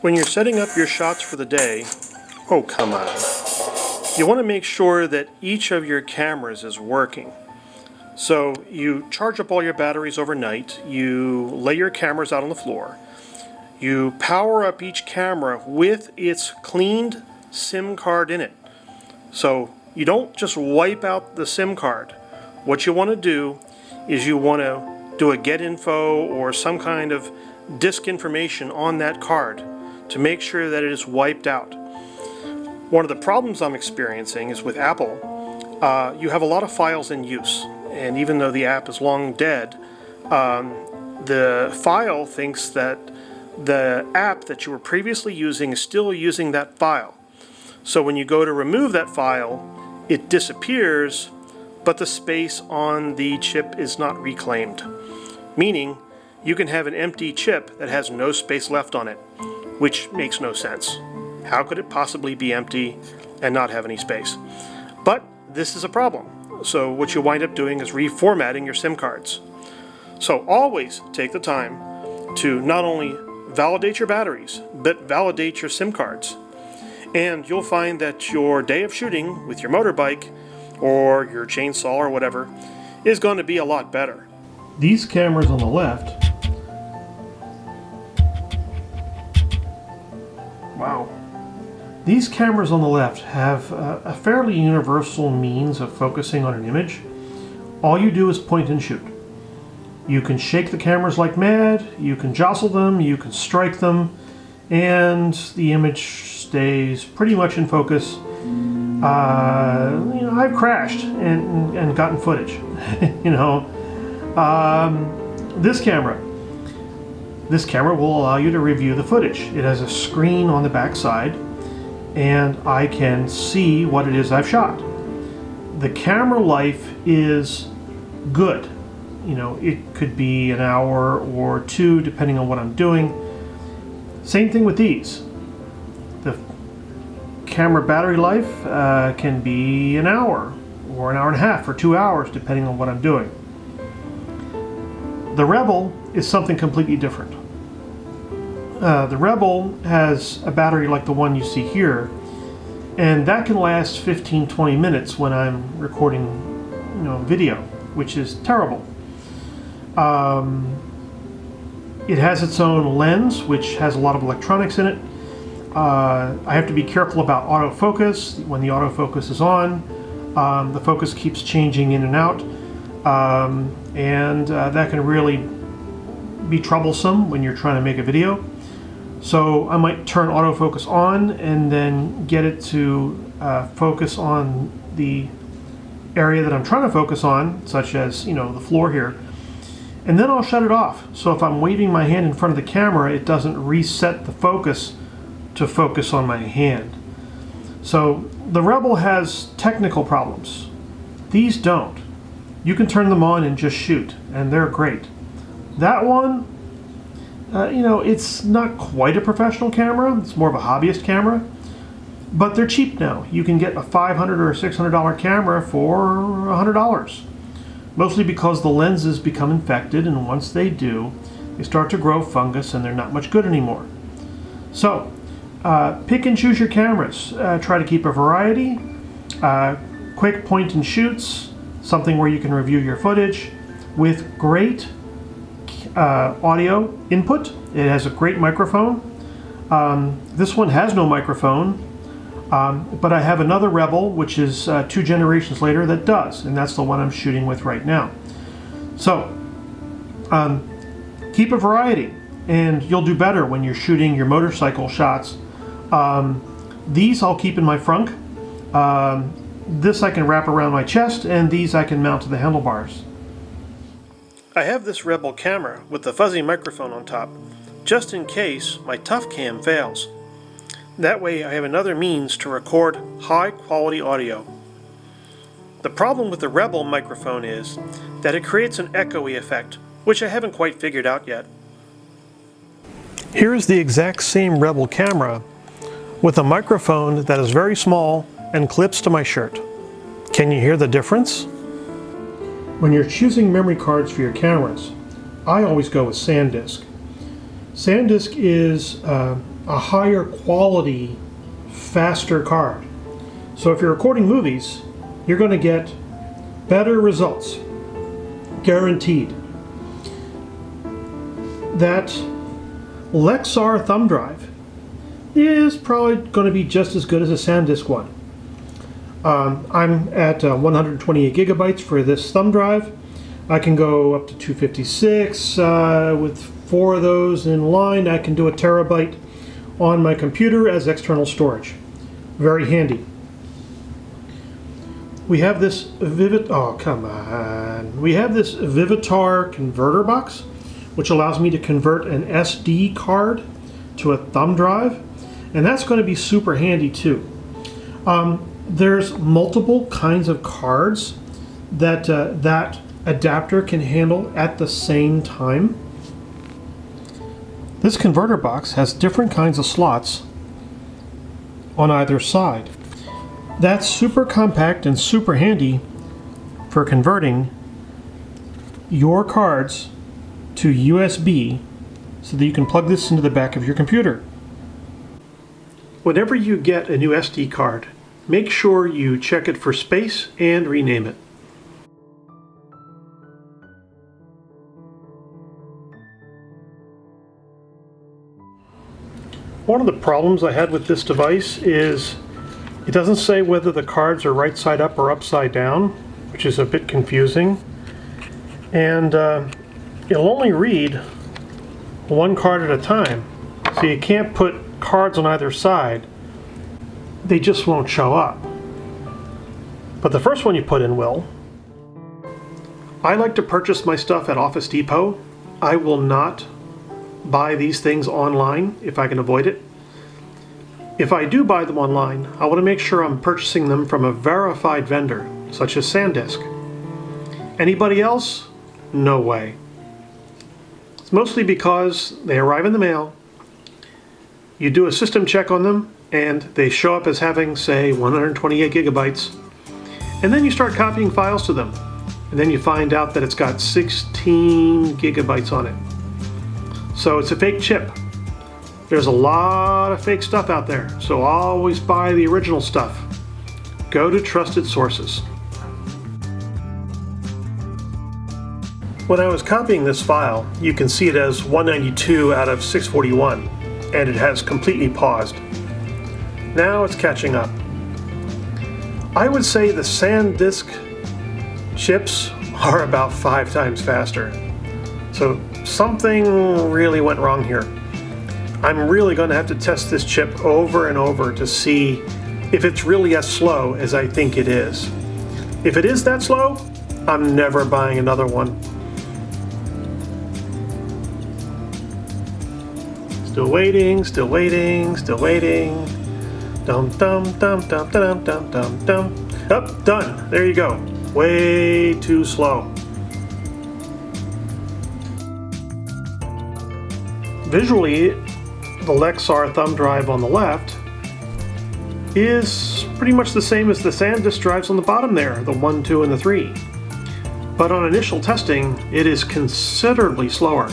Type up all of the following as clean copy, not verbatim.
When you're setting up your shots for the day, oh come on, you want to make sure that each of your cameras is working. So you charge up all your batteries overnight, you lay your cameras out on the floor, you power up each camera with its cleaned SIM card in it. So you don't just wipe out the SIM card. What you want to do is you want to do a get info or some kind of disk information on that card to make sure that it is wiped out. One of the problems I'm experiencing is with Apple, you have a lot of files in use, and even though the app is long dead, the file thinks that the app that you were previously using is still using that file. So when you go to remove that file, it disappears, but the space on the chip is not reclaimed. Meaning, you can have an empty chip that has no space left on it, which makes no sense. How could it possibly be empty and not have any space? But this is a problem. So what you wind up doing is reformatting your SIM cards. So always take the time to not only validate your batteries, but validate your SIM cards. And you'll find that your day of shooting with your motorbike or your chainsaw or whatever is going to be a lot better. These cameras on the left, wow. These cameras on the left have a fairly universal means of focusing on an image. All you do is point and shoot. You can shake the cameras like mad, you can jostle them, you can strike them, and the image stays pretty much in focus. I've crashed and gotten footage. This camera will allow you to review the footage. It has a screen on the back side, and I can see what it is I've shot. The camera life is good. It could be an hour or two depending on what I'm doing. Same thing with these. The camera battery life can be an hour or an hour and a half or 2 hours depending on what I'm doing. The Rebel is something completely different. The Rebel has a battery like the one you see here, and that can last 15-20 minutes when I'm recording video, which is terrible. It has its own lens, which has a lot of electronics in it. I have to be careful about autofocus. When the autofocus is on, the focus keeps changing in and out, and that can really be troublesome when you're trying to make a video. So I might turn autofocus on and then get it to focus on the area that I'm trying to focus on, such as the floor here, and then I'll shut it off. So if I'm waving my hand in front of the camera, it doesn't reset the focus to focus on my hand. So the Rebel has technical problems. These don't. You can turn them on and just shoot, and they're great. That one, it's not quite a professional camera. It's more of a hobbyist camera, but they're cheap now. You can get a $500 or $600 camera for $100, mostly because the lenses become infected, and once they do, they start to grow fungus and they're not much good anymore. So pick and choose your cameras. Try to keep a variety. Quick point and shoots, something where you can review your footage with great audio input. It has a great microphone. This one has no microphone, but I have another Rebel, which is 2 generations later, that does, and that's the one I'm shooting with right now. So keep a variety, and you'll do better when you're shooting your motorcycle shots. These I'll keep in my frunk. This I can wrap around my chest, and these I can mount to the handlebars. I have this Rebel camera with the fuzzy microphone on top, just in case my Tough Cam fails. That way I have another means to record high quality audio. The problem with the Rebel microphone is that it creates an echoey effect, which I haven't quite figured out yet. Here is the exact same Rebel camera with a microphone that is very small and clips to my shirt. Can you hear the difference? When you're choosing memory cards for your cameras, I always go with SanDisk. SanDisk is a higher quality, faster card. So if you're recording movies, you're going to get better results, guaranteed. That Lexar thumb drive is probably going to be just as good as a SanDisk one. I'm at 128 gigabytes for this thumb drive. I can go up to 256 with 4 of those in line. I can do a terabyte on my computer as external storage. Very handy. We have this Vivitar converter box, which allows me to convert an SD card to a thumb drive, and that's going to be super handy too. There's multiple kinds of cards that that adapter can handle at the same time. This converter box has different kinds of slots on either side. That's super compact and super handy for converting your cards to USB so that you can plug this into the back of your computer. Whenever you get a new SD card, make sure you check it for space and rename it. One of the problems I had with this device is it doesn't say whether the cards are right side up or upside down, which is a bit confusing. And it'll only read one card at a time, so you can't put cards on either side. They just won't show up. But the first one you put in will. I like to purchase my stuff at Office Depot. I will not buy these things online if I can avoid it. If I do buy them online, I want to make sure I'm purchasing them from a verified vendor, such as SanDisk. Anybody else? No way. It's mostly because they arrive in the mail, you do a system check on them, and they show up as having, say, 128 gigabytes, and then you start copying files to them, and then you find out that it's got 16 gigabytes on it. So it's a fake chip. There's a lot of fake stuff out there, so always buy the original stuff. Go to trusted sources. When I was copying this file, you can see it as 192 out of 641, and it has completely paused. Now it's catching up. I would say the SanDisk chips are about 5 times faster. So something really went wrong here. I'm really going to have to test this chip over and over to see if it's really as slow as I think it is. If it is that slow, I'm never buying another one. Still waiting, still waiting, still waiting. Dum dum dum dum dum dum dum dum. Up, done. There you go. Way too slow. Visually, the Lexar thumb drive on the left is pretty much the same as the SanDisk drives on the bottom there, the 1, 2, and the 3. But on initial testing, it is considerably slower.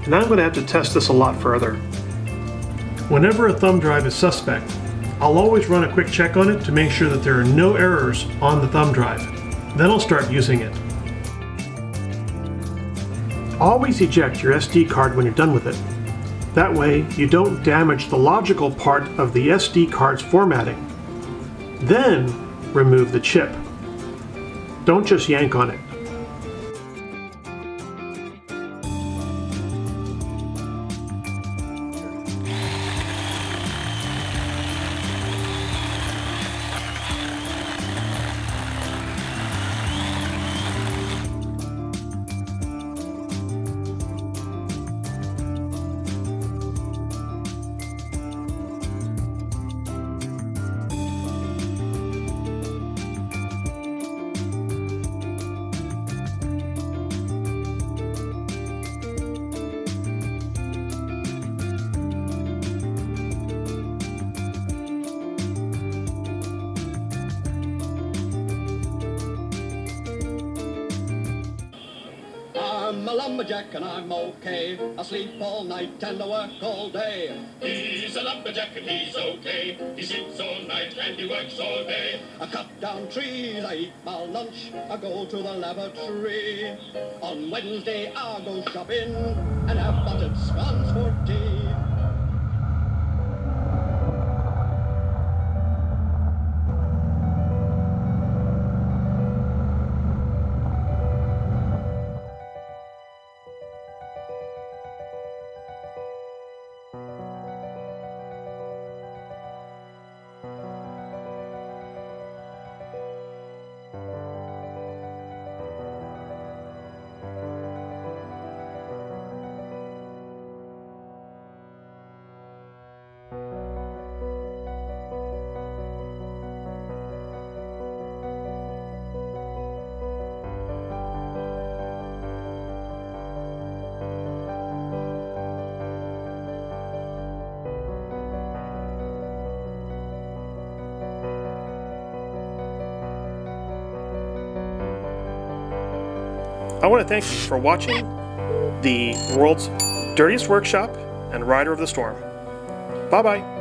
And I'm going to have to test this a lot further. Whenever a thumb drive is suspect, I'll always run a quick check on it to make sure that there are no errors on the thumb drive. Then I'll start using it. Always eject your SD card when you're done with it. That way, you don't damage the logical part of the SD card's formatting. Then, remove the chip. Don't just yank on it. lumberjack and I'm okay. I sleep all night and I work all day. He's a lumberjack and he's okay. He sleeps all night and he works all day. I cut down trees, I eat my lunch, I go to the lavatory. On Wednesday I go shopping and have buttered scones for tea. I want to thank you for watching the world's dirtiest workshop and Rider of the Storm. Bye-bye.